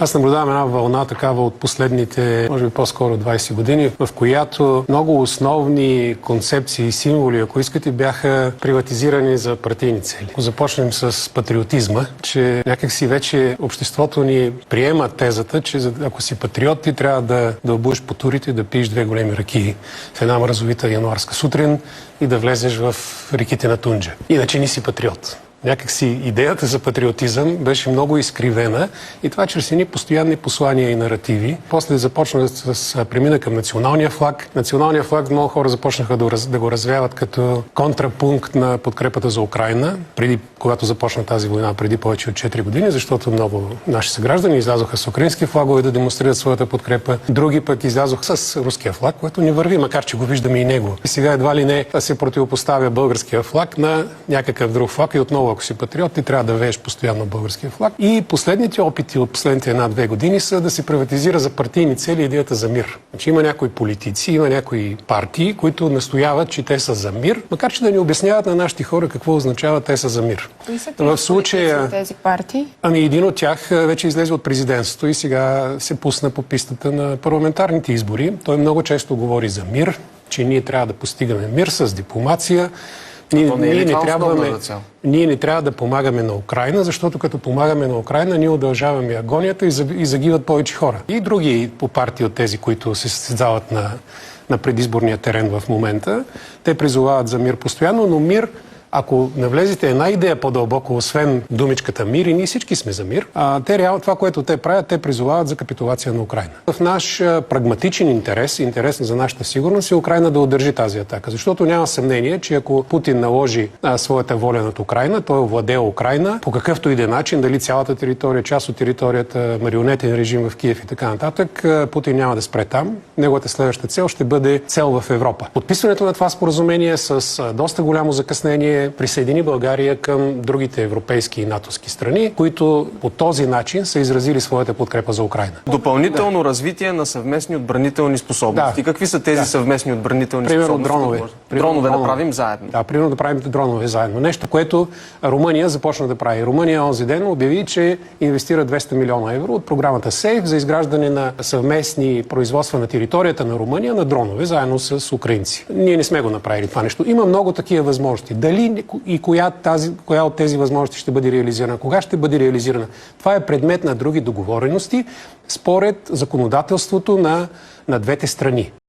Аз наблюдавам една вълна такава от последните, може би по-скоро 20 години, в която много основни концепции и символи, ако искате, бяха приватизирани за партийни цели. Ако започнем с патриотизма, че някакси вече обществото ни приема тезата, че ако си патриот, ти трябва да обуеш по турите, да пиеш 2 големи ракии в една мразовита януарска сутрин и да влезеш в реките на Тунджа. Иначе не си патриот. Някакси идеята за патриотизъм беше много изкривена и това чрез едни постоянни послания и наративи. После започна премина към националния флаг. Националния флаг много хора започнаха да го развяват като контрапункт на подкрепата за Украйна, когато започна тази война преди повече от 4 години, защото много наши съграждани излязоха с украински флагове да демонстрират своята подкрепа. Други пък излязоха с руския флаг, което не върви, макар че го виждаме и него. И сега едва ли не се противопоставя българския флаг на някакъв друг флаг и отново, ако си патриот, ти трябва да вееш постоянно българския флаг. И последните опити от последните 1-2 години са да се приватизира за партийни цели идеята за мир. Значи има някои политици, има някои партии, които настояват, че те са за мир, макар че да ни обясняват на нашите хора какво означава те са за мир. Кои са в случая тези партии? Един от тях вече излезе от президентството и сега се пусна по пистата на парламентарните избори. Той много често говори за мир, че ние трябва да постигаме мир с дипломация. Ние не трябва да помагаме на Украйна, защото като помагаме на Украйна, ние удължаваме агонията и загиват повече хора. И други по партии от тези, които се състезават на предизборния терен в момента, те призовават за мир постоянно, но мир, ако навлезете една идея по-дълбоко, освен думичката мир, и ние всички сме за мир, реално това, което те правят, те призовават за капитулация на Украйна. В наш прагматичен интерес за нашата сигурност е Украйна да удържи тази атака. Защото няма съмнение, че ако Путин наложи своята воля над Украйна, той овладее Украйна по какъвто и да е начин, дали цялата територия, част от територията, марионетен режим в Киев и така нататък, Путин няма да спре там. Неговата следваща цел ще бъде цел в Европа. Подписването на това споразумение с доста голямо закъснение присъедини България към другите европейски и натовски страни, които по този начин са изразили своята подкрепа за Украйна. Допълнително развитие на съвместни отбранителни способности. Какви са тези съвместни отбранителни способности? Дронове. Дронове да правим заедно. Да, примерно да правим дронове заедно. Нещо, което Румъния започна да прави. Румъния онзи ден обяви, че инвестира 200 милиона евро от програмата СЕЙФ за изграждане на съвместни производства на територията на Румъния на дронове, заедно с украинци. Ние не сме го направили това нещо. Има много такива възможности. Дали и коя от тези възможности ще бъде реализирана, кога ще бъде реализирана. Това е предмет на други договорености според законодателството на двете страни.